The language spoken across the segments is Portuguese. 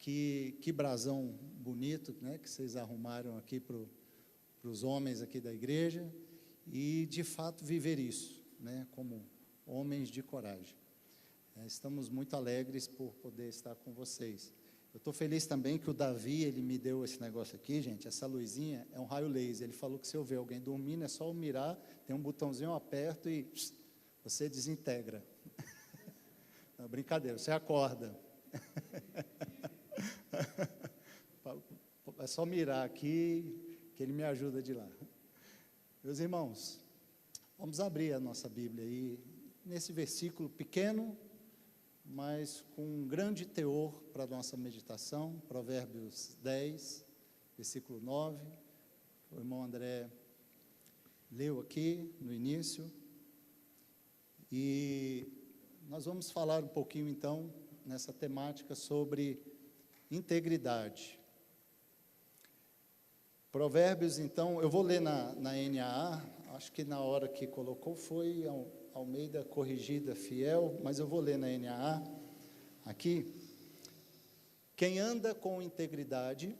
Que brasão bonito, né, que vocês arrumaram aqui para os homens aqui da igreja, e, de fato, viver isso, né, como homens de coragem. Estamos muito alegres por poder estar com vocês. Eu estou feliz também que o Davi, ele me deu esse negócio aqui, gente, essa luzinha é um raio laser. Ele falou que se eu ver alguém dormindo, é só eu mirar, tem um botãozinho, eu aperto e você desintegra. Não, brincadeira, você acorda. É só mirar aqui, que ele me ajuda de lá. Meus irmãos, vamos abrir a nossa Bíblia aí, nesse versículo pequeno, mas com um grande teor para a nossa meditação, Provérbios 10, versículo 9, o irmão André leu aqui no início, e nós vamos falar um pouquinho então, nessa temática sobre integridade. Provérbios, então, eu vou ler na NAA, acho que na hora que colocou foi Almeida Corrigida Fiel, mas eu vou ler na NAA, aqui. Quem anda com integridade,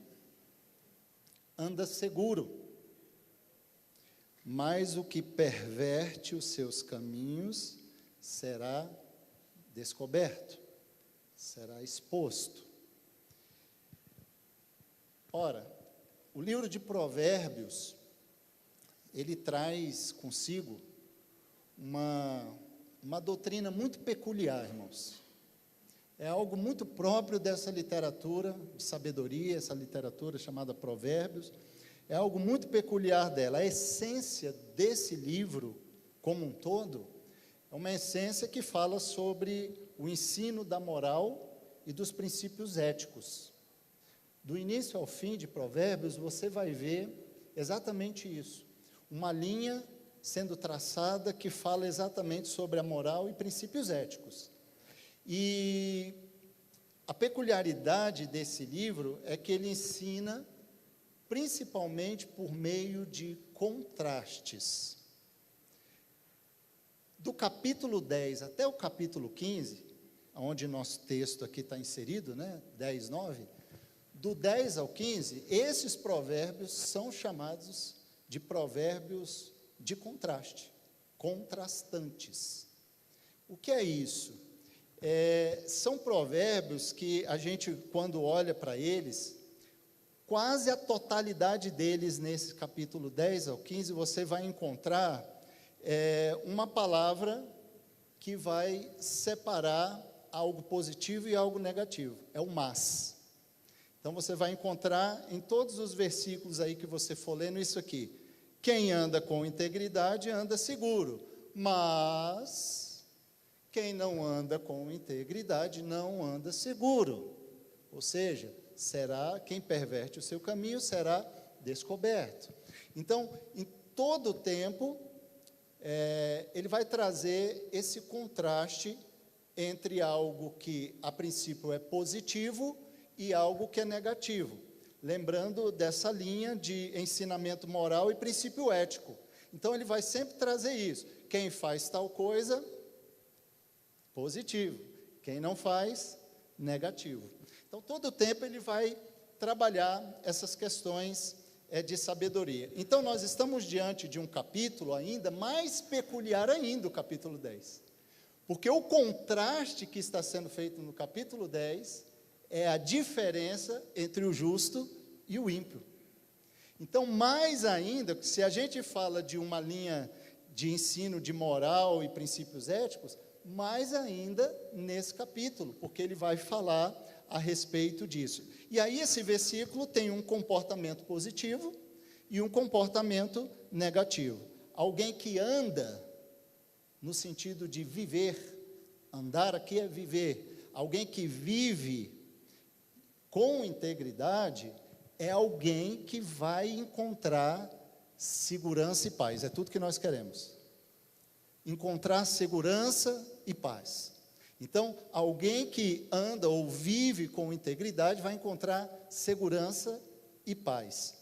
anda seguro, mas o que perverte os seus caminhos será descoberto, será exposto. Ora, o livro de Provérbios, ele traz consigo uma doutrina muito peculiar, irmãos. É algo muito próprio dessa literatura de sabedoria, essa literatura chamada Provérbios, é algo muito peculiar dela. A essência desse livro, como um todo, é uma essência que fala sobre o ensino da moral e dos princípios éticos. Do início ao fim de Provérbios, você vai ver exatamente isso. Uma linha sendo traçada que fala exatamente sobre a moral e princípios éticos. E a peculiaridade desse livro é que ele ensina principalmente por meio de contrastes. Do capítulo 10 até o capítulo 15, onde nosso texto aqui está inserido, né? 10, 9, do 10 ao 15, esses provérbios são chamados de provérbios de contraste, contrastantes. O que é isso? São provérbios que a gente, quando olha para eles, quase a totalidade deles, nesse capítulo 10 ao 15, você vai encontrar uma palavra que vai separar algo positivo e algo negativo, é o mas. Então, você vai encontrar em todos os versículos aí que você for lendo isso aqui. Quem anda com integridade anda seguro, mas quem não anda com integridade não anda seguro. Ou seja, quem perverte o seu caminho será descoberto. Então, em todo o tempo, ele vai trazer esse contraste entre algo que, a princípio, é positivo e algo que é negativo, lembrando dessa linha de ensinamento moral e princípio ético. Então, ele vai sempre trazer isso. Quem faz tal coisa, positivo. Quem não faz, negativo. Então, todo o tempo ele vai trabalhar essas questões de sabedoria. Então, nós estamos diante de um capítulo ainda mais peculiar ainda, o capítulo 10. Porque o contraste que está sendo feito no capítulo 10 é a diferença entre o justo e o ímpio. Então, mais ainda, se a gente fala de uma linha de ensino de moral e princípios éticos, mais ainda nesse capítulo, porque ele vai falar a respeito disso. E aí esse versículo tem um comportamento positivo e um comportamento negativo. Alguém que anda no sentido de viver, andar aqui é viver. Alguém que vive com integridade é alguém que vai encontrar segurança e paz. É tudo que nós queremos. Encontrar segurança e paz. Então, alguém que anda ou vive com integridade vai encontrar segurança e paz.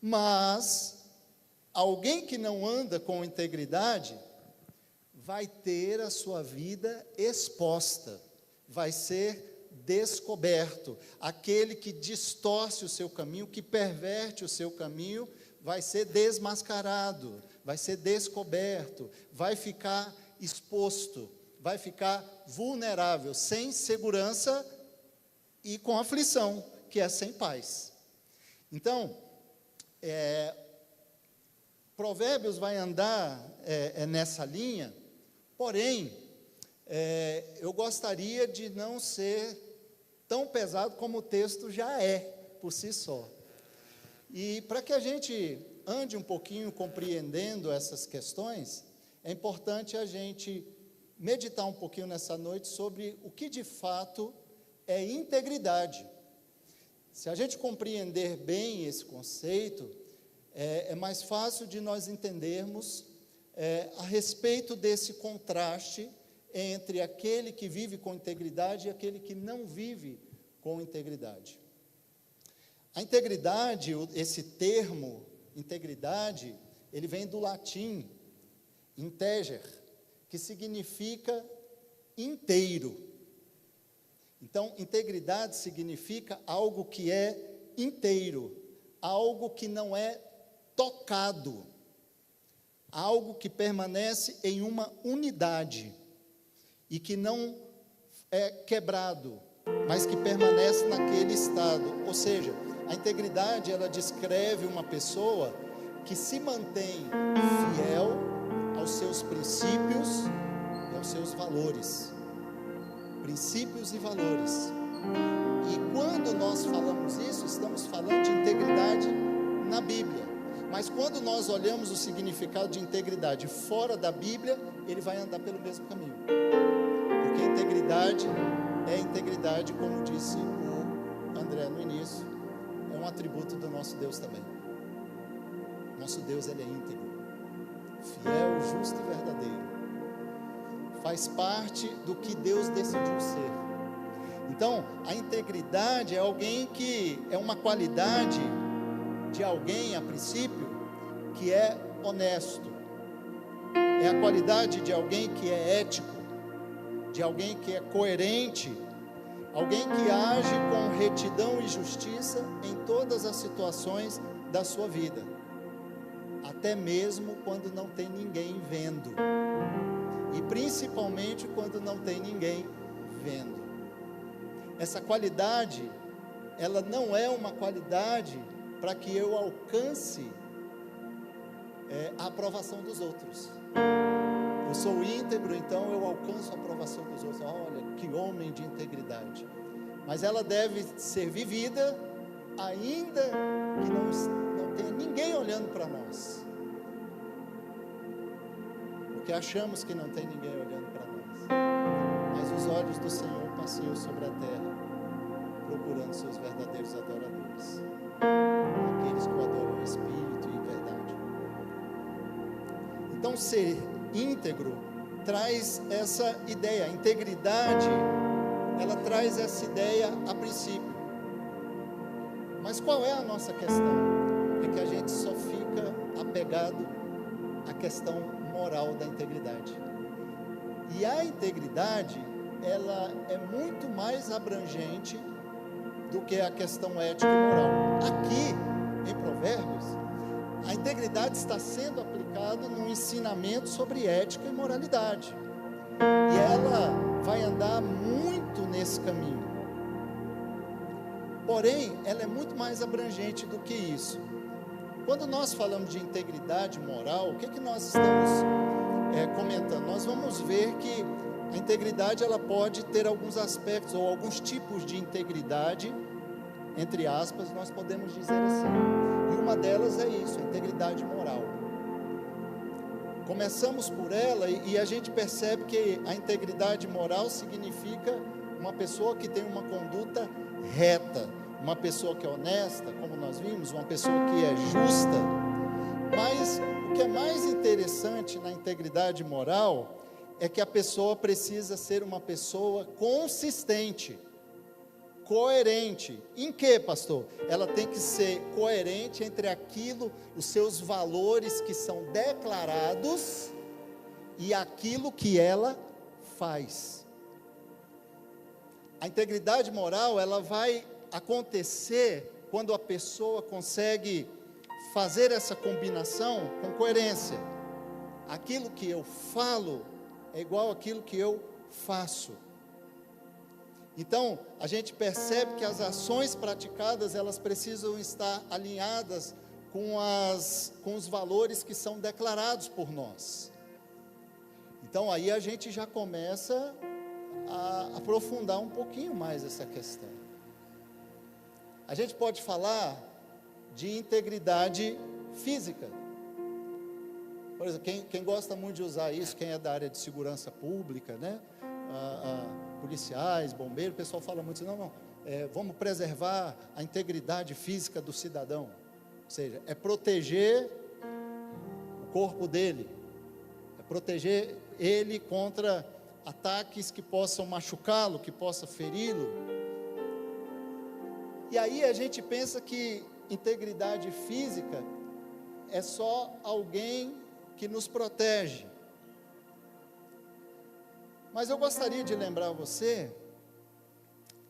Mas alguém que não anda com integridade vai ter a sua vida exposta, vai ser descoberto. Aquele que distorce o seu caminho, que perverte o seu caminho, vai ser desmascarado, vai ser descoberto, vai ficar exposto, vai ficar vulnerável, sem segurança e com aflição, que é sem paz. Então, Provérbios vai andar nessa linha, porém, eu gostaria de não ser tão pesado como o texto já é, por si só. E para que a gente ande um pouquinho compreendendo essas questões, é importante a gente meditar um pouquinho nessa noite sobre o que de fato é integridade. Se a gente compreender bem esse conceito, é mais fácil de nós entendermos a respeito desse contraste entre aquele que vive com integridade e aquele que não vive com integridade. A integridade, esse termo, integridade, ele vem do latim, integer, que significa inteiro. Então, integridade significa algo que é inteiro, algo que não é tocado, algo que permanece em uma unidade e que não é quebrado, mas que permanece naquele estado. Ou seja, a integridade, ela descreve uma pessoa que se mantém fiel aos seus princípios e aos seus valores. Princípios e valores. E quando nós falamos isso, estamos falando de integridade na Bíblia. Mas quando nós olhamos o significado de integridade fora da Bíblia, ele vai andar pelo mesmo caminho. Porque integridade é integridade, como disse o André no início, é um atributo do nosso Deus também. Nosso Deus, ele é íntegro, fiel, justo e verdadeiro. Faz parte do que Deus decidiu ser. Então, a integridade é alguém que é uma qualidade de alguém, a princípio, que é honesto. É a qualidade de alguém que é ético, de alguém que é coerente, alguém que age com retidão e justiça em todas as situações da sua vida, até mesmo quando não tem ninguém vendo, e principalmente quando não tem ninguém vendo. Essa qualidade, ela não é uma qualidade para que eu alcance a aprovação dos outros. Eu sou íntegro, então eu alcanço a aprovação dos outros. Olha, que homem de integridade. Mas ela deve ser vivida ainda que não tenha ninguém olhando para nós. Porque achamos que não tem ninguém olhando para nós. Mas os olhos do Senhor passeiam sobre a terra, procurando seus verdadeiros adoradores. Aqueles que o adoram em espírito e em verdade. Então, ser íntegro traz essa ideia. A integridade, ela traz essa ideia a princípio. Mas qual é a nossa questão? É que a gente só fica apegado à questão moral da integridade. E a integridade, ela é muito mais abrangente do que a questão ética e moral. Aqui, em Provérbios, a integridade está sendo aplicada num ensinamento sobre ética e moralidade. E ela vai andar muito nesse caminho. Porém, ela é muito mais abrangente do que isso. Quando nós falamos de integridade moral, o que nós estamos comentando? Nós vamos ver que a integridade, ela pode ter alguns aspectos, ou alguns tipos de integridade, entre aspas, nós podemos dizer assim. E uma delas é isso, a integridade moral. Começamos por ela e a gente percebe que a integridade moral significa uma pessoa que tem uma conduta reta, uma pessoa que é honesta, como nós vimos, uma pessoa que é justa. Mas o que é mais interessante na integridade moral é que a pessoa precisa ser uma pessoa consistente, coerente. Em que, pastor? Ela tem que ser coerente entre aquilo, os seus valores que são declarados e aquilo que ela faz. A integridade moral, ela vai acontecer quando a pessoa consegue fazer essa combinação com coerência. Aquilo que eu falo é igual àquilo que eu faço. Então, a gente percebe que as ações praticadas, elas precisam estar alinhadas com os valores que são declarados por nós. Então, aí a gente já começa a aprofundar um pouquinho mais essa questão. A gente pode falar de integridade física. Por exemplo, quem gosta muito de usar isso, quem é da área de segurança pública, né? Policiais, bombeiros, o pessoal fala muito assim, vamos preservar a integridade física do cidadão. Ou seja, é proteger o corpo dele, é proteger ele contra ataques que possam machucá-lo, que possam feri-lo. E aí a gente pensa que integridade física é só alguém que nos protege. Mas eu gostaria de lembrar você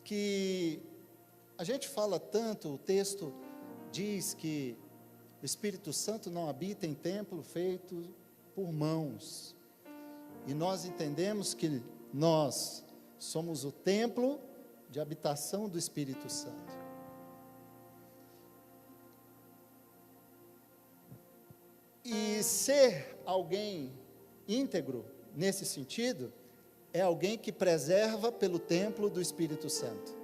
que a gente fala tanto, o texto diz que o Espírito Santo não habita em templo feito por mãos. E nós entendemos que nós somos o templo de habitação do Espírito Santo. E ser alguém íntegro, nesse sentido, é alguém que preserva pelo templo do Espírito Santo.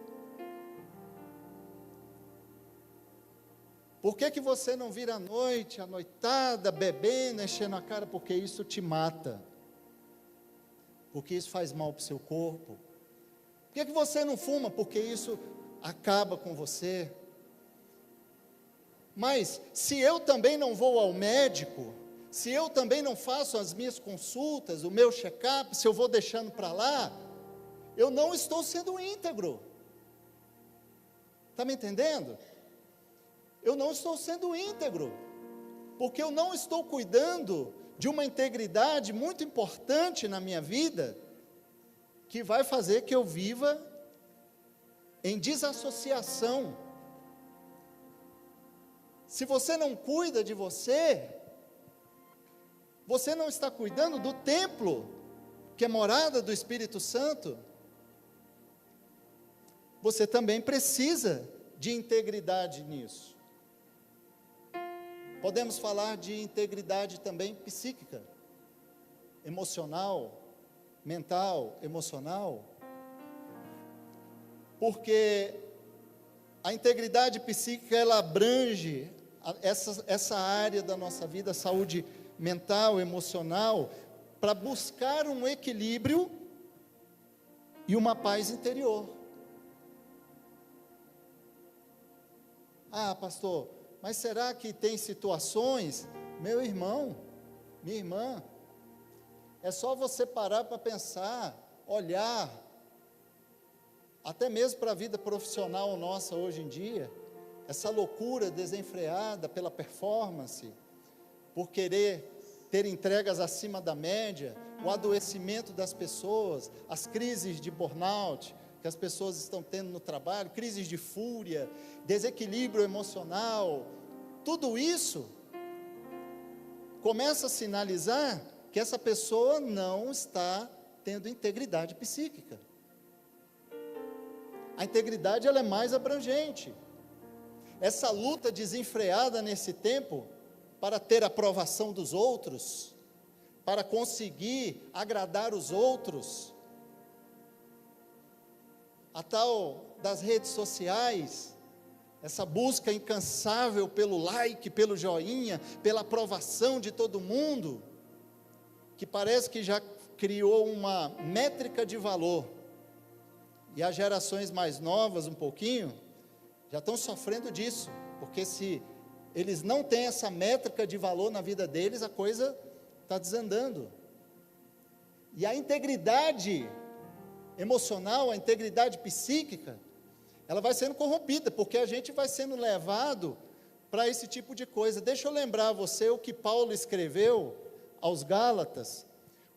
Por que você não vira à noite, à noitada, bebendo, enchendo a cara? Porque isso te mata. Porque isso faz mal para o seu corpo. Por que você não fuma? Porque isso acaba com você. Mas, se eu também não vou ao médico, se eu também não faço as minhas consultas, o meu check-up, se eu vou deixando para lá, eu não estou sendo íntegro. Está me entendendo? Eu não estou sendo íntegro, porque eu não estou cuidando de uma integridade muito importante na minha vida, que vai fazer que eu viva em desassociação. Se você não cuida de você, você não está cuidando do templo, que é morada do Espírito Santo. Você também precisa de integridade nisso. Podemos falar de integridade também psíquica, emocional, mental, emocional, porque a integridade psíquica, ela abrange essa área da nossa vida, saúde mental, emocional, para buscar um equilíbrio e uma paz interior. Ah, pastor, mas será que tem situações? Meu irmão, minha irmã, é só você parar para pensar, olhar, até mesmo para a vida profissional nossa hoje em dia, essa loucura desenfreada pela performance, por querer ter entregas acima da média, o adoecimento das pessoas, as crises de burnout que as pessoas estão tendo no trabalho, crises de fúria, desequilíbrio emocional, tudo isso começa a sinalizar que essa pessoa não está tendo integridade psíquica. A integridade, ela é mais abrangente. Essa luta desenfreada nesse tempo, para ter a aprovação dos outros, para conseguir agradar os outros, a tal das redes sociais, essa busca incansável pelo like, pelo joinha, pela aprovação de todo mundo, que parece que já criou uma métrica de valor, e as gerações mais novas um pouquinho, já estão sofrendo disso, porque se eles não têm essa métrica de valor na vida deles, a coisa está desandando. E a integridade emocional, a integridade psíquica, ela vai sendo corrompida, porque a gente vai sendo levado para esse tipo de coisa. Deixa eu lembrar a você o que Paulo escreveu aos Gálatas,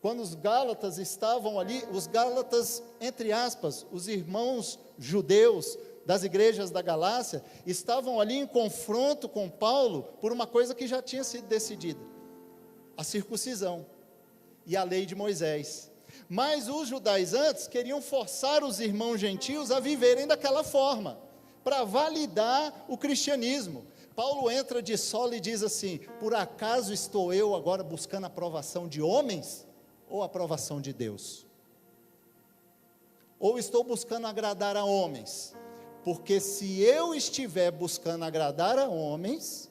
Quando os Gálatas estavam ali, os Gálatas, entre aspas, os irmãos judeus das igrejas da Galácia, estavam ali em confronto com Paulo por uma coisa que já tinha sido decidida: a circuncisão e a lei de Moisés. Mas os judaizantes queriam forçar os irmãos gentios a viverem daquela forma, para validar o cristianismo. Paulo entra de sola e diz assim: por acaso estou eu agora buscando a aprovação de homens ou a aprovação de Deus? Ou estou buscando agradar a homens? Porque se eu estiver buscando agradar a homens,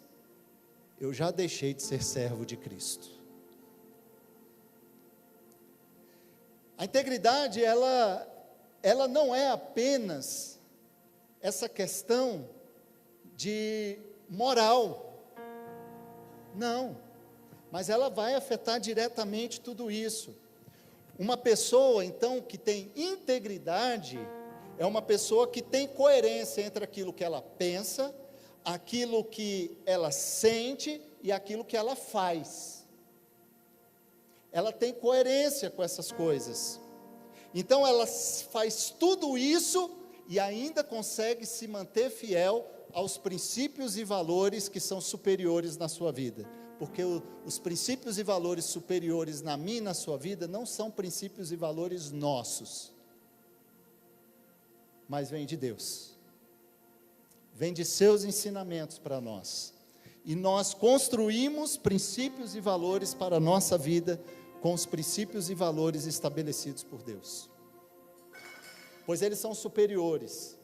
eu já deixei de ser servo de Cristo. A integridade, ela não é apenas essa questão de moral, não, mas ela vai afetar diretamente tudo isso. Uma pessoa, então, que tem integridade, é uma pessoa que tem coerência entre aquilo que ela pensa, aquilo que ela sente e aquilo que ela faz. Ela tem coerência com essas coisas. Então ela faz tudo isso e ainda consegue se manter fiel aos princípios e valores que são superiores na sua vida. Porque os princípios e valores superiores na minha e na sua vida não são princípios e valores nossos, mas vem de Deus, vem de seus ensinamentos para nós, e nós construímos princípios e valores para a nossa vida, com os princípios e valores estabelecidos por Deus, pois eles são superiores.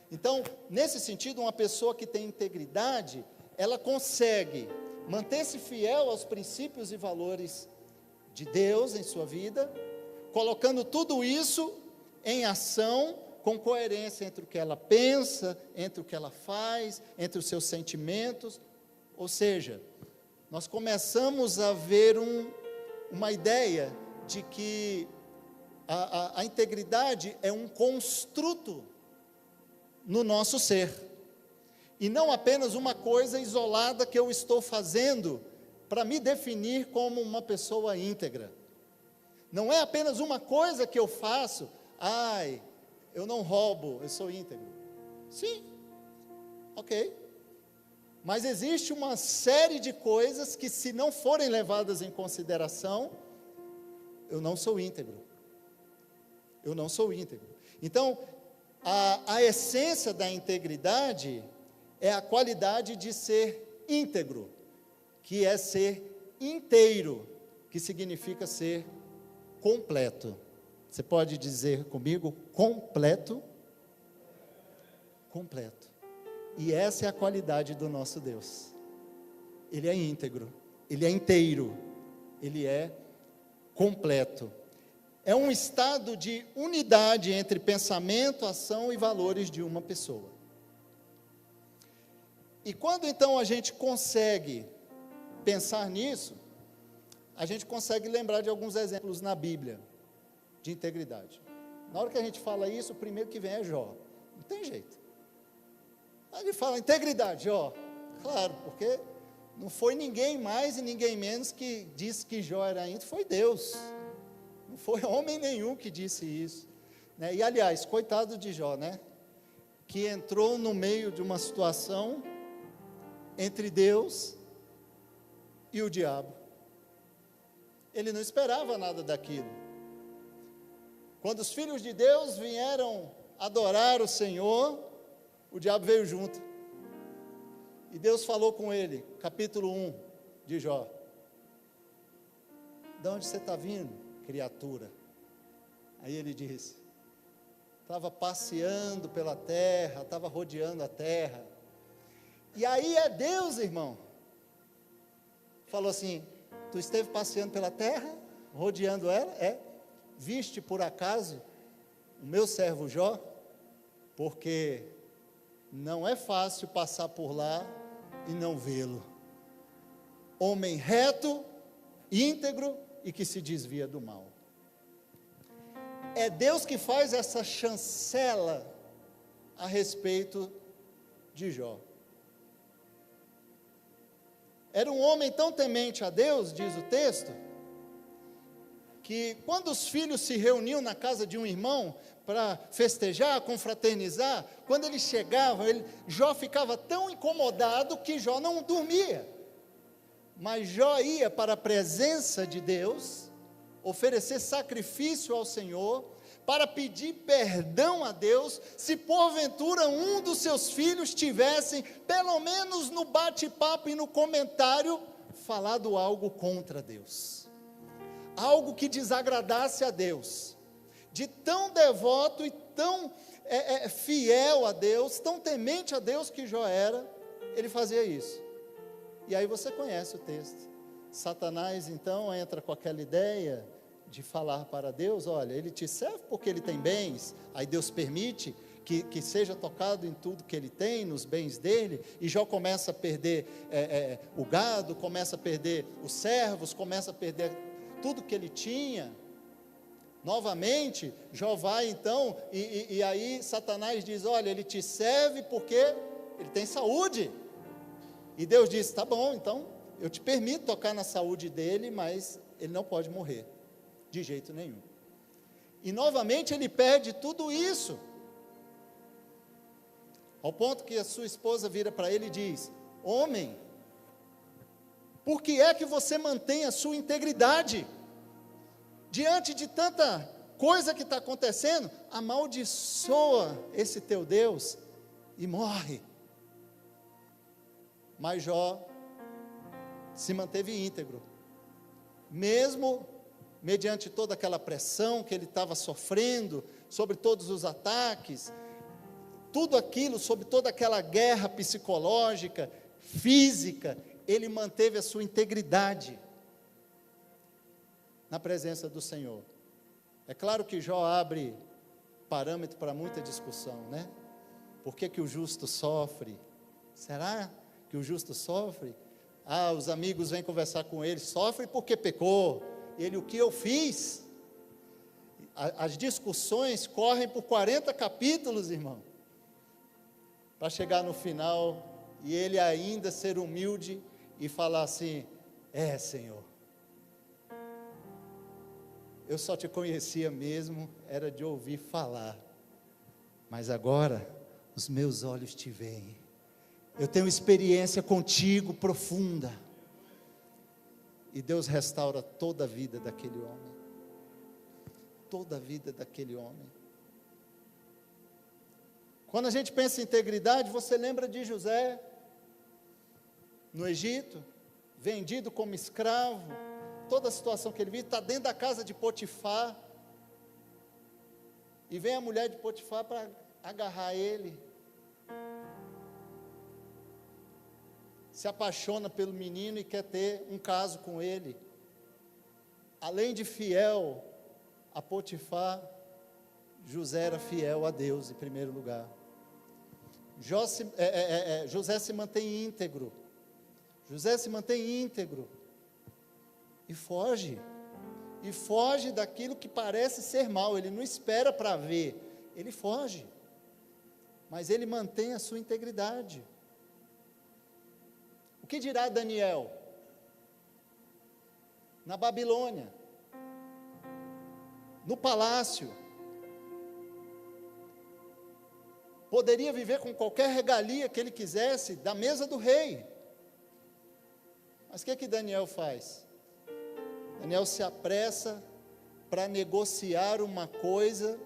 Então, nesse sentido, uma pessoa que tem integridade, ela consegue manter-se fiel aos princípios e valores de Deus em sua vida, colocando tudo isso em ação, com coerência entre o que ela pensa, entre o que ela faz, entre os seus sentimentos. Ou seja, nós começamos a ver uma ideia de que a integridade é um construto no nosso ser, e não apenas uma coisa isolada que eu estou fazendo para me definir como uma pessoa íntegra. Não é apenas uma coisa que eu faço: eu não roubo, eu sou íntegro. Sim, ok. Mas existe uma série de coisas que, se não forem levadas em consideração, eu não sou íntegro. Eu não sou íntegro. Então, a essência da integridade é a qualidade de ser íntegro, que é ser inteiro, que significa ser completo. Você pode dizer comigo: completo? Completo. E essa é a qualidade do nosso Deus. Ele é íntegro, Ele é inteiro, Ele é completo. É um estado de unidade entre pensamento, ação e valores de uma pessoa. E quando então a gente consegue pensar nisso, a gente consegue lembrar de alguns exemplos na Bíblia de integridade. Na hora que a gente fala isso, o primeiro que vem é Jó. Não tem jeito. A gente fala integridade, Jó. Claro, porque não foi ninguém mais e ninguém menos que disse que Jó era íntegro, foi Deus. Não foi homem nenhum que disse isso, né? E aliás, coitado de Jó, né? Que entrou no meio de uma situação entre Deus e o diabo. Ele não esperava nada daquilo. Quando os filhos de Deus vieram adorar o Senhor, o diabo veio junto. E Deus falou com ele, capítulo 1 de Jó: de onde você está vindo, criatura? Aí ele disse: estava passeando pela terra, estava rodeando a terra. E aí é Deus, irmão, falou assim: tu esteve passeando pela terra, rodeando ela? Viste por acaso o meu servo Jó? Porque não é fácil passar por lá e não vê-lo. Homem reto, íntegro e que se desvia do mal. É Deus que faz essa chancela a respeito de Jó. Era um homem tão temente a Deus, diz o texto, que quando os filhos se reuniam na casa de um irmão para festejar, confraternizar, quando eles chegavam, Jó ficava tão incomodado que Jó não dormia. Mas Jó ia para a presença de Deus, oferecer sacrifício ao Senhor, para pedir perdão a Deus, se porventura um dos seus filhos tivessem, pelo menos no bate-papo e no comentário, falado algo contra Deus, algo que desagradasse a Deus. De tão devoto e tão fiel a Deus, tão temente a Deus que Jó era, ele fazia isso. E aí você conhece o texto. Satanás então entra com aquela ideia de falar para Deus: olha, ele te serve porque ele tem bens, aí Deus permite que seja tocado em tudo que ele tem, nos bens dele, e Jó começa a perder o gado, começa a perder os servos, começa a perder tudo que ele tinha. Novamente, Jó vai então, e aí Satanás diz: olha, ele te serve porque ele tem saúde. E Deus diz: tá bom, então eu te permito tocar na saúde dele, mas ele não pode morrer, de jeito nenhum. E novamente ele perde tudo isso, ao ponto que a sua esposa vira para ele e diz: homem, por que é que você mantém a sua integridade? Diante de tanta coisa que está acontecendo, amaldiçoa esse teu Deus e morre. Mas Jó se manteve íntegro, mesmo mediante toda aquela pressão que ele estava sofrendo, sobre todos os ataques, tudo aquilo, sobre toda aquela guerra psicológica, física, ele manteve a sua integridade na presença do Senhor. É claro que Jó abre parâmetro para muita discussão, né? Por que o justo sofre? Será que o justo sofre? Os amigos vêm conversar com ele: sofre porque pecou. Ele: o que eu fiz? As discussões correm por 40 capítulos, irmão, para chegar no final, e ele ainda ser humilde e falar assim: Senhor, eu só te conhecia mesmo, era de ouvir falar, mas agora os meus olhos te veem, eu tenho experiência contigo profunda. E Deus restaura toda a vida daquele homem, toda a vida daquele homem. Quando a gente pensa em integridade, você lembra de José, no Egito, vendido como escravo, toda a situação que ele vive, está dentro da casa de Potifar, e vem a mulher de Potifar para agarrar ele, se apaixona pelo menino e quer ter um caso com ele. Além de fiel a Potifar, José era fiel a Deus em primeiro lugar. José se mantém íntegro, José se mantém íntegro, e foge daquilo que parece ser mal. Ele não espera para ver, ele foge, mas ele mantém a sua integridade. O que dirá Daniel? Na Babilônia, no palácio, poderia viver com qualquer regalia que ele quisesse, da mesa do rei. Mas o que Daniel faz? Daniel se apressa para negociar uma coisa,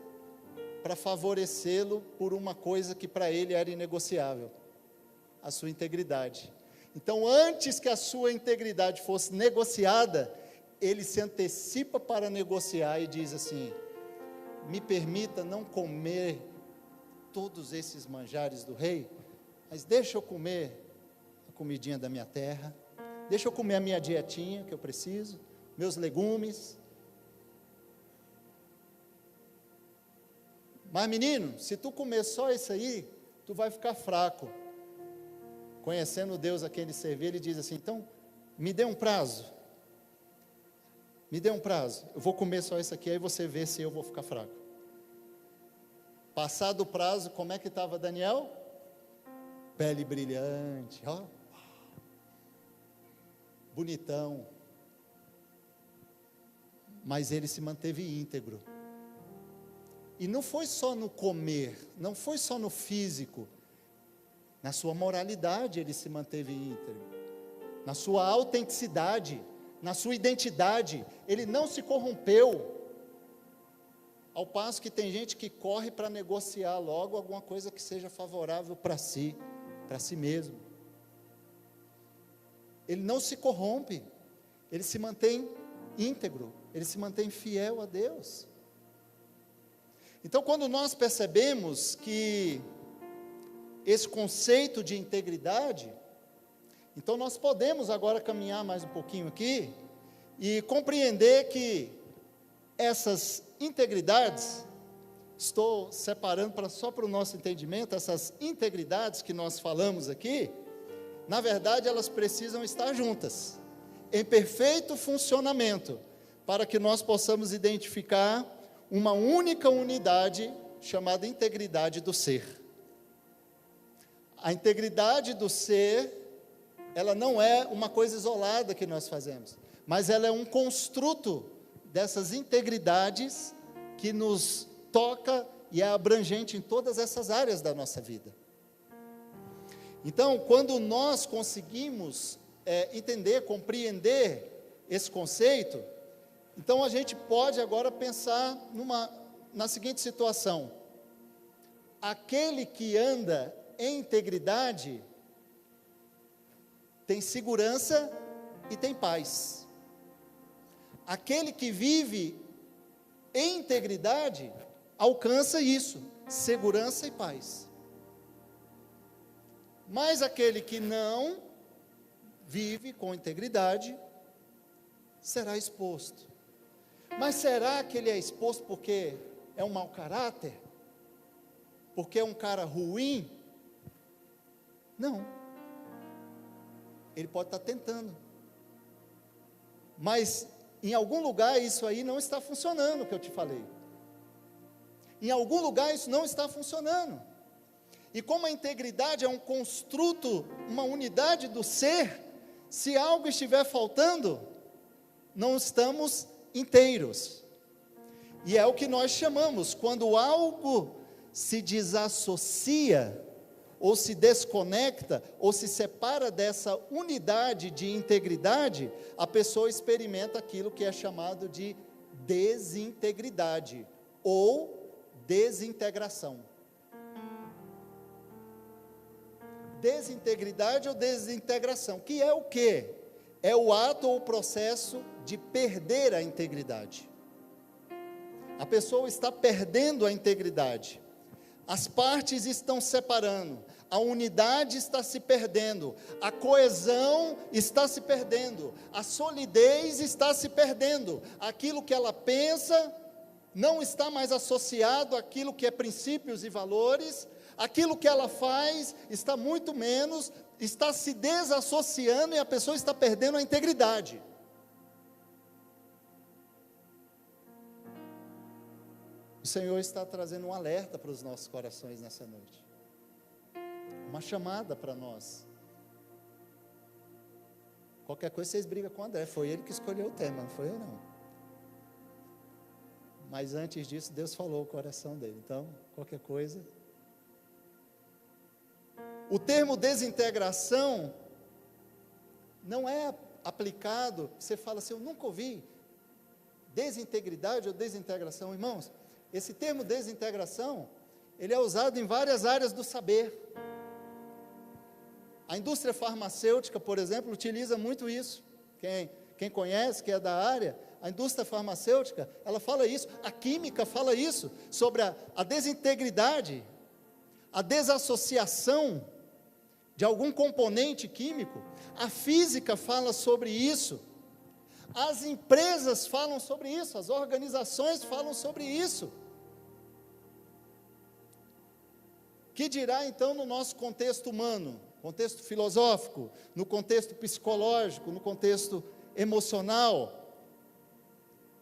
para favorecê-lo por uma coisa que para ele era inegociável: a sua integridade. Então, antes que a sua integridade fosse negociada, ele se antecipa para negociar e diz assim: me permita não comer todos esses manjares do rei, mas deixa eu comer a comidinha da minha terra, deixa eu comer a minha dietinha que eu preciso, meus legumes. Mas menino, se tu comer só isso aí, tu vai ficar fraco. Conhecendo o Deus a quem ele servia, ele diz assim: então, me dê um prazo, eu vou comer só isso aqui, aí você vê se eu vou ficar fraco. Passado o prazo, como é que estava Daniel? Pele brilhante, bonitão, mas ele se manteve íntegro. E não foi só no comer, não foi só no físico, na sua moralidade ele se manteve íntegro, na sua autenticidade, na sua identidade, ele não se corrompeu, ao passo que tem gente que corre para negociar logo alguma coisa que seja favorável para si mesmo. Ele não se corrompe, ele se mantém íntegro, ele se mantém fiel a Deus. Então, quando nós percebemos que esse conceito de integridade, então nós podemos agora caminhar mais um pouquinho aqui e compreender que essas integridades, estou separando só para o nosso entendimento, essas integridades que nós falamos aqui, na verdade elas precisam estar juntas, em perfeito funcionamento, para que nós possamos identificar uma única unidade chamada integridade do ser. A integridade do ser, ela não é uma coisa isolada que nós fazemos, mas ela é um construto dessas integridades que nos toca e é abrangente em todas essas áreas da nossa vida. Então, quando nós conseguimos entender, compreender esse conceito, então a gente pode agora pensar na seguinte situação: aquele que anda em integridade tem segurança e tem paz. Aquele que vive em integridade alcança isso, segurança e paz. Mas aquele que não vive com integridade será exposto. Mas será que ele é exposto porque é um mau caráter? Porque é um cara ruim? Não. Ele pode estar tentando. Mas em algum lugar isso aí não está funcionando, o que eu te falei. Em algum lugar isso não está funcionando. E como a integridade é um construto, uma unidade do ser, se algo estiver faltando, não estamos inteiros. E é o que nós chamamos, quando algo se desassocia, ou se desconecta, ou se separa dessa unidade de integridade, a pessoa experimenta aquilo que é chamado de desintegridade, ou desintegração. Desintegridade ou desintegração, que é o quê? É o ato ou o processo de perder a integridade. A pessoa está perdendo a integridade. As partes estão separando, a unidade está se perdendo, a coesão está se perdendo, a solidez está se perdendo, aquilo que ela pensa não está mais associado àquilo que é princípios e valores, aquilo que ela faz está muito menos, está se desassociando e a pessoa está perdendo a integridade. O Senhor está trazendo um alerta para os nossos corações nessa noite, uma chamada para nós. Qualquer coisa vocês brigam com o André, foi ele que escolheu o tema, não foi eu não. Mas antes disso Deus falou o coração dele, então qualquer coisa. O termo desintegração não é aplicado, você fala assim, eu nunca ouvi desintegridade ou desintegração, irmãos. Esse termo desintegração, ele é usado em várias áreas do saber. A indústria farmacêutica, por exemplo, utiliza muito isso. Quem conhece, que é da área, a indústria farmacêutica, ela fala isso. A química fala isso, sobre a desintegridade, a desassociação de algum componente químico. A física fala sobre isso. As empresas falam sobre isso, as organizações falam sobre isso. Que dirá então no nosso contexto humano, contexto filosófico, no contexto psicológico, no contexto emocional,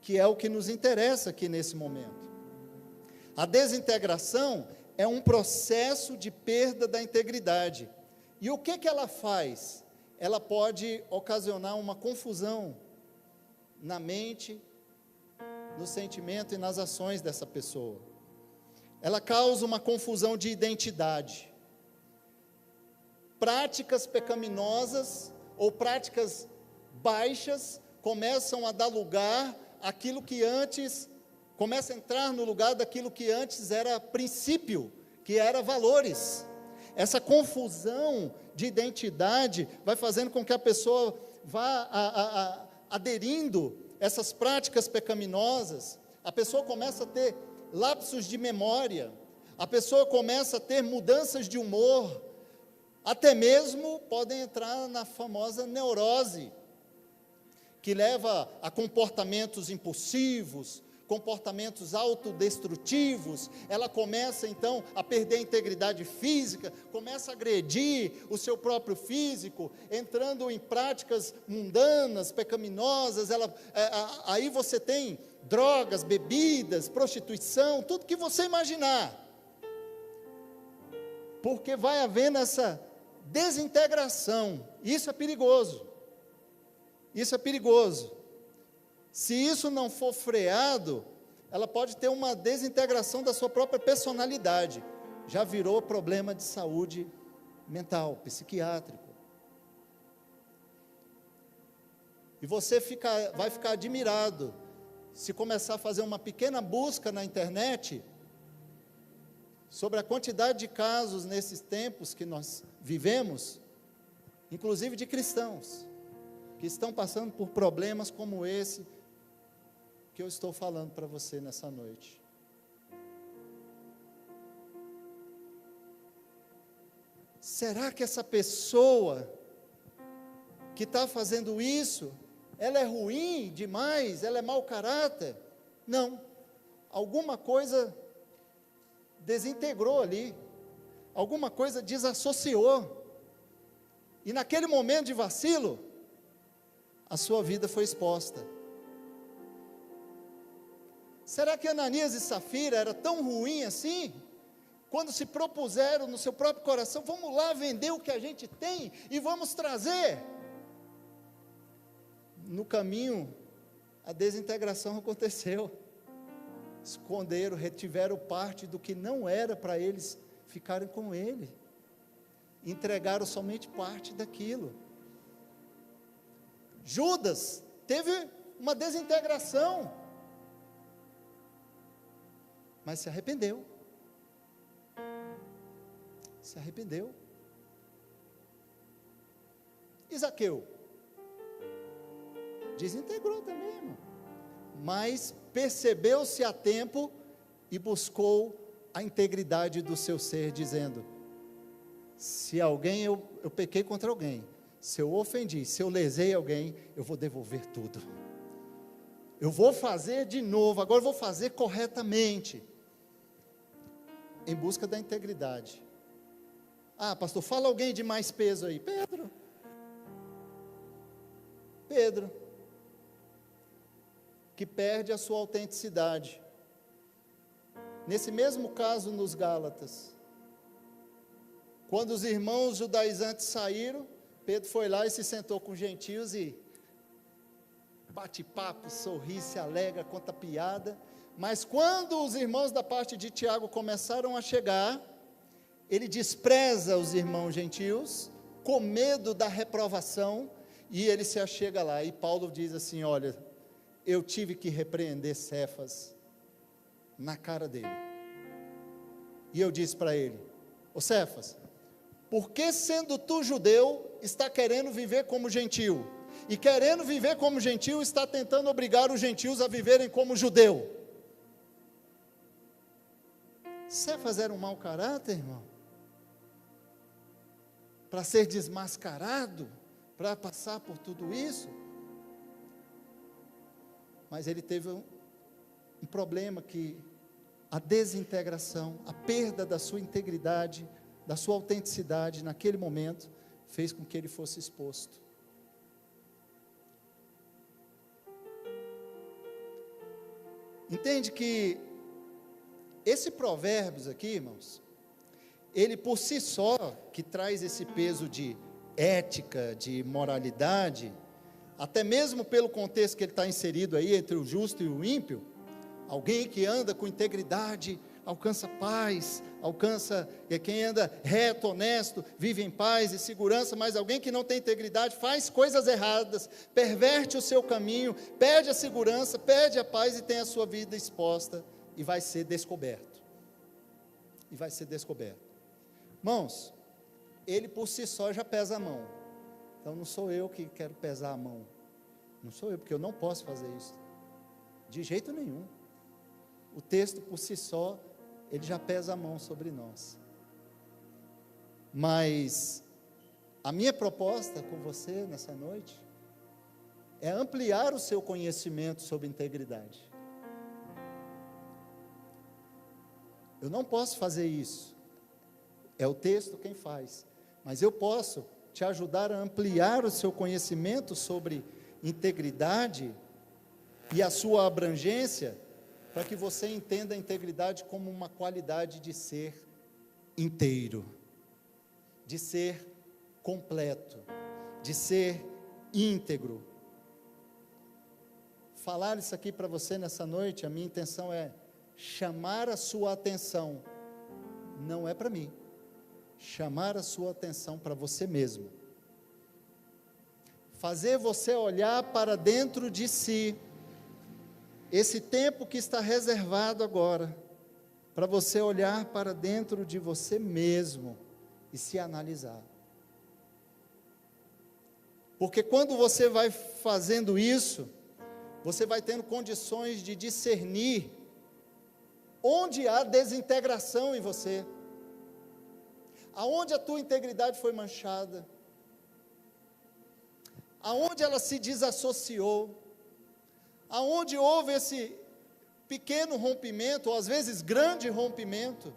que é o que nos interessa aqui nesse momento. A desintegração é um processo de perda da integridade. E o que ela faz? Ela pode ocasionar uma confusão na mente, no sentimento e nas ações dessa pessoa. Ela causa uma confusão de identidade. Práticas pecaminosas ou práticas baixas começam a dar lugar àquilo que antes, começa a entrar no lugar daquilo que antes era princípio, que era valores. Essa confusão de identidade vai fazendo com que a pessoa vá aderindo essas práticas pecaminosas. A pessoa começa a ter lapsos de memória, a pessoa começa a ter mudanças de humor, até mesmo podem entrar na famosa neurose, que leva a comportamentos impulsivos, comportamentos autodestrutivos. Ela começa então a perder a integridade física, começa a agredir o seu próprio físico, entrando em práticas mundanas, pecaminosas. Aí você tem drogas, bebidas, prostituição, tudo que você imaginar, porque vai havendo essa desintegração. Isso é perigoso. Isso é perigoso. Se isso não for freado, ela pode ter uma desintegração da sua própria personalidade. Já virou problema de saúde mental, psiquiátrico. E você vai ficar admirado se começar a fazer uma pequena busca na internet sobre a quantidade de casos nesses tempos que nós vivemos, inclusive de cristãos, que estão passando por problemas como esse que eu estou falando para você nessa noite. Será que essa pessoa que está fazendo isso, ela é ruim demais, ela é mau caráter? Não, alguma coisa desintegrou ali, alguma coisa desassociou, e naquele momento de vacilo, a sua vida foi exposta. Será que Ananias e Safira era tão ruim assim? Quando se propuseram no seu próprio coração, vamos lá vender o que a gente tem e vamos trazer. No caminho, a desintegração aconteceu. Esconderam, retiveram parte do que não era para eles ficarem com ele. Entregaram somente parte daquilo. Judas teve uma desintegração, mas se arrependeu. Se arrependeu. E Zaqueu? Desintegrou também, irmão. Mas percebeu-se a tempo e buscou a integridade do seu ser, dizendo: se alguém, eu pequei contra alguém, se eu ofendi, se eu lesei alguém, eu vou devolver tudo. Eu vou fazer de novo, agora eu vou fazer corretamente. Em busca da integridade. Ah, pastor, fala alguém de mais peso aí. Pedro, que perde a sua autenticidade. Nesse mesmo caso nos Gálatas, quando os irmãos judaizantes saíram, Pedro foi lá e se sentou com os gentios e bate papo, sorri, se alegra, conta piada. Mas quando os irmãos da parte de Tiago começaram a chegar, ele despreza os irmãos gentios, com medo da reprovação, e ele se achega lá, e Paulo diz assim: olha, eu tive que repreender Cefas na cara dele, e eu disse para ele: ô Cefas, por que sendo tu judeu, está querendo viver como gentil, e querendo viver como gentil, está tentando obrigar os gentios a viverem como judeu? Cefas era um mau caráter, irmão? Para ser desmascarado, para passar por tudo isso? Mas ele teve um problema, que a desintegração, a perda da sua integridade, da sua autenticidade naquele momento, fez com que ele fosse exposto. Entende que esse Provérbios aqui, irmãos, ele por si só, que traz esse peso de ética, de moralidade, até mesmo pelo contexto que ele está inserido aí, entre o justo e o ímpio, Alguém que anda com integridade alcança paz, quem anda reto, honesto, vive em paz e segurança. Mas alguém que não tem integridade faz coisas erradas, perverte o seu caminho, perde a segurança, perde a paz e tem a sua vida exposta e vai ser descoberto. Irmãos, ele por si só já pesa a mão. Então não sou eu que quero pesar a mão. Não sou eu, porque eu não posso fazer isso. De jeito nenhum. O texto por si só, ele já pesa a mão sobre nós. Mas a minha proposta com você nessa noite é ampliar o seu conhecimento sobre integridade. Eu não posso fazer isso. É o texto quem faz. Mas eu posso te ajudar a ampliar o seu conhecimento sobre integridade e a sua abrangência, para que você entenda a integridade como uma qualidade de ser inteiro, de ser completo, de ser íntegro. Falar isso aqui para você nessa noite, a minha intenção é chamar a sua atenção, não é para mim, chamar a sua atenção para você mesmo, fazer você olhar para dentro de si, esse tempo que está reservado agora, para você olhar para dentro de você mesmo e se analisar. Porque quando você vai fazendo isso, você vai tendo condições de discernir onde há desintegração em você, aonde a tua integridade foi manchada, aonde ela se desassociou, aonde houve esse pequeno rompimento, ou às vezes grande rompimento.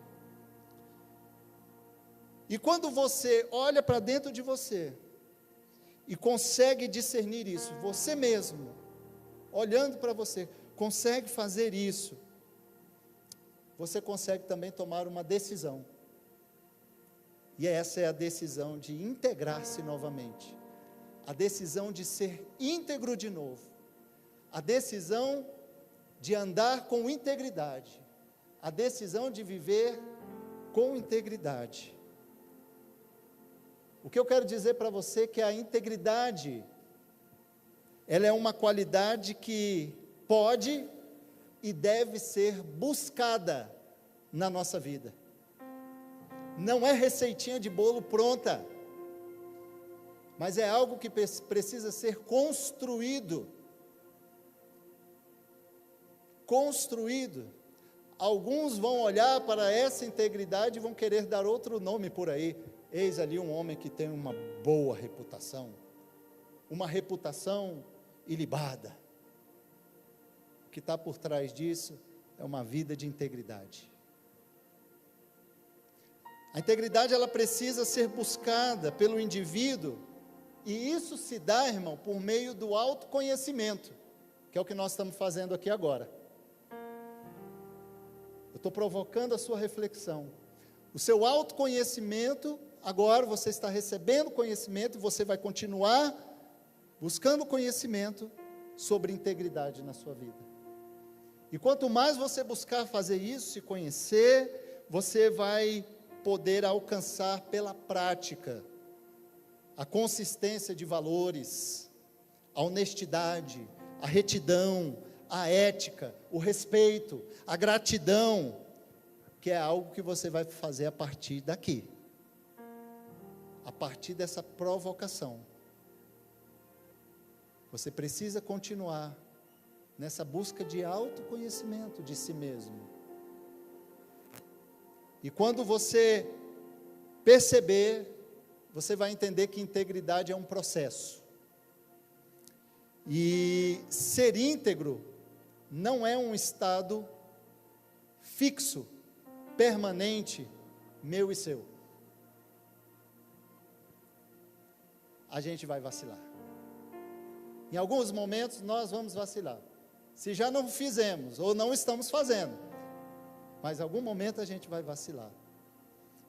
E quando você olha para dentro de você, e consegue discernir isso, você mesmo, olhando para você, consegue fazer isso, você consegue também tomar uma decisão. E essa é a decisão de integrar-se novamente, a decisão de ser íntegro de novo, a decisão de andar com integridade, a decisão de viver com integridade. O que eu quero dizer para você é que a integridade, ela é uma qualidade que pode e deve ser buscada na nossa vida. Não é receitinha de bolo pronta, mas é algo que precisa ser construído. Alguns vão olhar para essa integridade e vão querer dar outro nome por aí. Eis ali um homem que tem uma boa reputação, uma reputação ilibada. O que está por trás disso é uma vida de integridade. A integridade, ela precisa ser buscada pelo indivíduo, e isso se dá, irmão, por meio do autoconhecimento, que é o que nós estamos fazendo aqui agora. Eu estou provocando a sua reflexão. O seu autoconhecimento, agora você está recebendo conhecimento, e você vai continuar buscando conhecimento sobre integridade na sua vida. E quanto mais você buscar fazer isso, se conhecer, você vai poder alcançar pela prática a consistência de valores, a honestidade, a retidão, a ética, o respeito, a gratidão, que é algo que você vai fazer a partir daqui, a partir dessa provocação. Você precisa continuar nessa busca de autoconhecimento de si mesmo. E quando você perceber, você vai entender que integridade é um processo. E ser íntegro não é um estado fixo, permanente, meu e seu. A gente vai vacilar. Em alguns momentos nós vamos vacilar. Se já não fizemos ou não estamos fazendo, mas em algum momento a gente vai vacilar.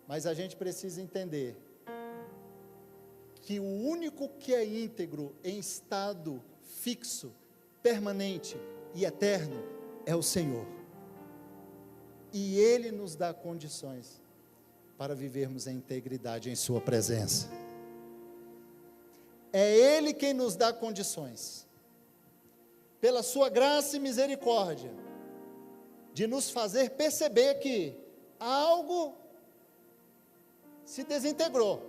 Mas a gente precisa entender que o único que é íntegro em estado fixo, permanente e eterno é o Senhor. E Ele nos dá condições para vivermos em integridade em sua presença. É Ele quem nos dá condições, pela sua graça e misericórdia, de nos fazer perceber que algo se desintegrou,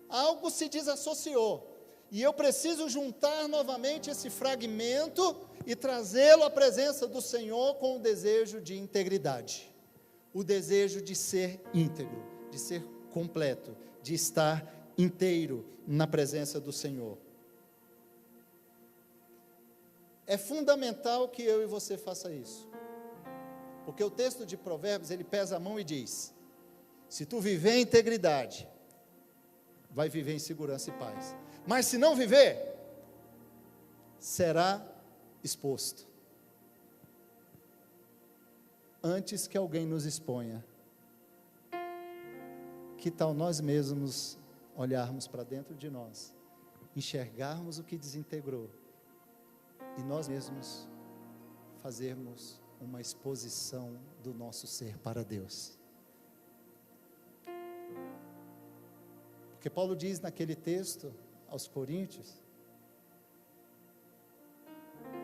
algo se desassociou, e eu preciso juntar novamente esse fragmento e trazê-lo à presença do Senhor com o desejo de integridade, o desejo de ser íntegro, de ser completo, de estar inteiro na presença do Senhor. É fundamental que eu e você faça isso, porque o texto de Provérbios, ele pesa a mão e diz: se tu viver em integridade, vai viver em segurança e paz, mas se não viver, será exposto. Antes que alguém nos exponha, que tal nós mesmos olharmos para dentro de nós, enxergarmos o que desintegrou, e nós mesmos fazermos uma exposição do nosso ser para Deus. Porque Paulo diz naquele texto aos Coríntios: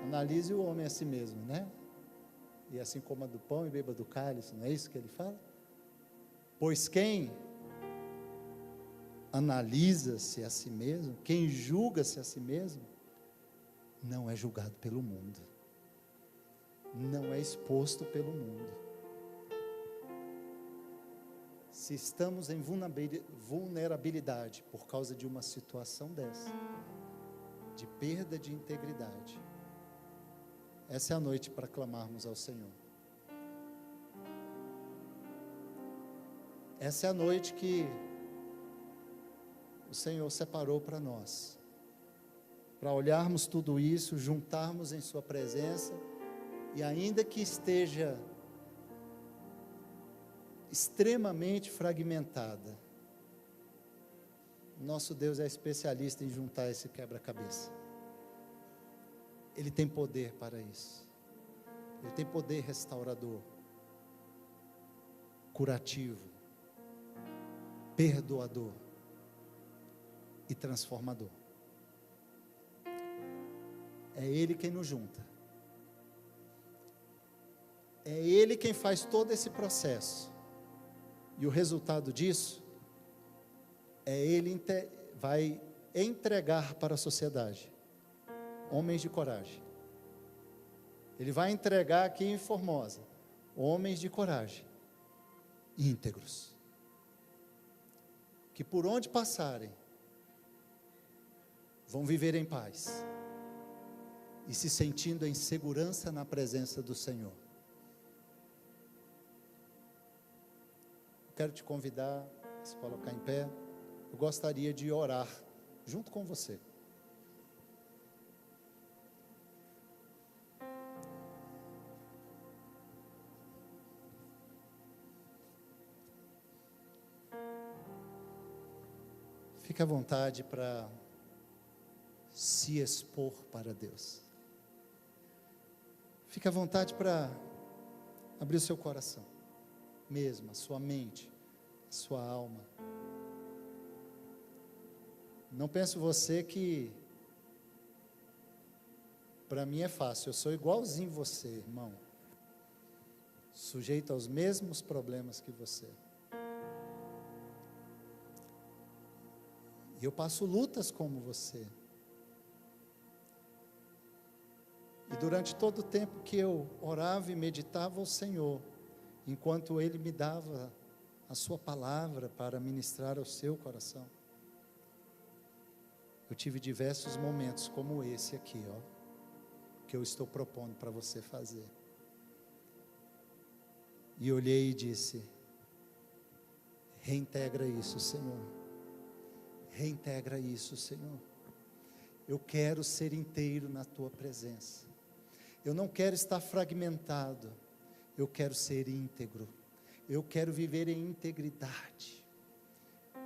analise o homem a si mesmo, né? E assim coma do pão e beba do cálice, não é isso que ele fala? Pois quem analisa-se a si mesmo, quem julga-se a si mesmo, não é julgado pelo mundo, não é exposto pelo mundo. Se estamos em vulnerabilidade por causa de uma situação dessa, de perda de integridade, essa é a noite para clamarmos ao Senhor. Essa é a noite que o Senhor separou para nós, para olharmos tudo isso, juntarmos em sua presença, e ainda que esteja extremamente fragmentada, nosso Deus é especialista em juntar esse quebra-cabeça. Ele tem poder para isso. Ele tem poder restaurador, curativo, perdoador e transformador. É Ele quem nos junta. É Ele quem faz todo esse processo. E o resultado disso é Ele vai entregar para a sociedade homens de coragem. Ele vai entregar aqui em Formosa homens de coragem, íntegros, que por onde passarem vão viver em paz e se sentindo em segurança na presença do Senhor. Quero te convidar a se colocar em pé. Eu gostaria de orar junto com você. Fique à vontade para se expor para Deus. Fique à vontade para abrir o seu coração, mesmo, a sua mente, a sua alma. Não pense você que para mim é fácil, eu sou igualzinho você, irmão, sujeito aos mesmos problemas que você. E eu passo lutas como você. E durante todo o tempo que eu orava e meditava ao Senhor, enquanto Ele me dava a sua palavra para ministrar ao seu coração, eu tive diversos momentos como esse aqui, ó, que eu estou propondo para você fazer. E olhei e disse: reintegra isso, Senhor. Reintegra isso, Senhor. Eu quero ser inteiro na Tua presença. Eu não quero estar fragmentado. Eu quero ser íntegro. Eu quero viver em integridade.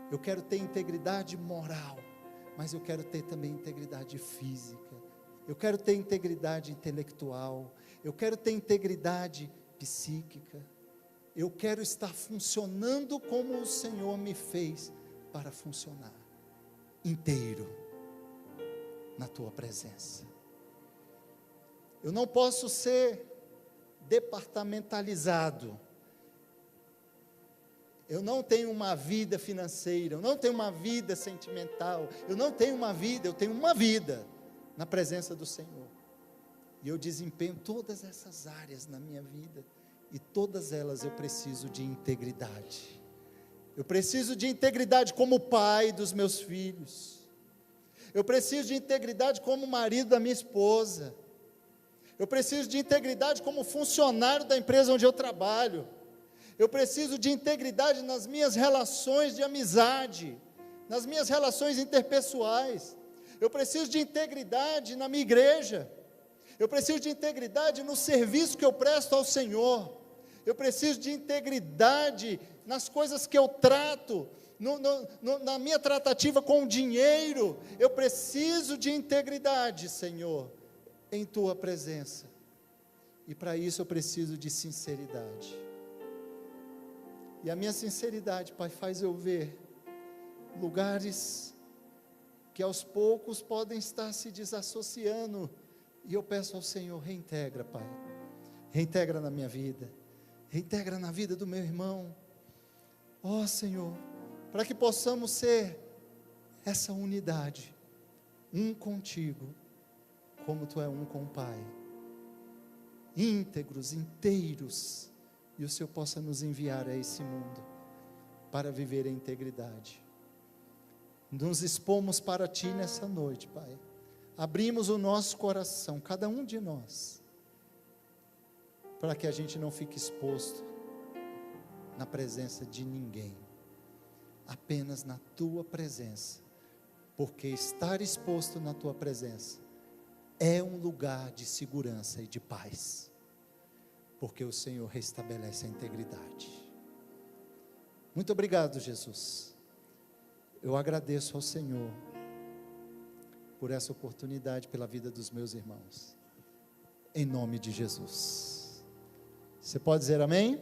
Eu quero ter integridade moral, mas eu quero ter também integridade física, eu quero ter integridade intelectual, eu quero ter integridade psíquica, eu quero estar funcionando como o Senhor me fez para funcionar, inteiro, na tua presença. Eu não posso ser departamentalizado. Eu não tenho uma vida financeira, eu não tenho uma vida sentimental, eu não tenho uma vida, eu tenho uma vida na presença do Senhor. E eu desempenho todas essas áreas na minha vida, e todas elas eu preciso de integridade. Eu preciso de integridade como pai dos meus filhos. Eu preciso de integridade como marido da minha esposa. Eu preciso de integridade como funcionário da empresa onde eu trabalho. Eu preciso de integridade nas minhas relações de amizade, nas minhas relações interpessoais. Eu preciso de integridade na minha igreja. Eu preciso de integridade no serviço que eu presto ao Senhor. Eu preciso de integridade nas coisas que eu trato, na minha tratativa com o dinheiro. Eu preciso de integridade, Senhor, em tua presença. E para isso eu preciso de sinceridade. E a minha sinceridade, Pai, faz eu ver lugares que aos poucos podem estar se desassociando. E eu peço ao Senhor, reintegra, Pai. Reintegra na minha vida. Reintegra na vida do meu irmão. Ó Senhor, para que possamos ser essa unidade, um contigo, como Tu é um com o Pai. Íntegros, inteiros, e o Senhor possa nos enviar a esse mundo, para viver a integridade. Nos expomos para Ti nessa noite, Pai. Abrimos o nosso coração, cada um de nós, para que a gente não fique exposto na presença de ninguém, apenas na Tua presença, porque estar exposto na Tua presença é um lugar de segurança e de paz, porque o Senhor restabelece a integridade. Muito obrigado, Jesus. Eu agradeço ao Senhor por essa oportunidade, pela vida dos meus irmãos, em nome de Jesus. Você pode dizer amém? Amém.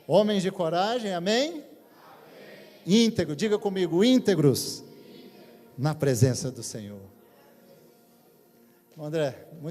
Homens de coragem, amém? Amém. Íntegro, diga comigo, íntegros, na presença do Senhor. André, muito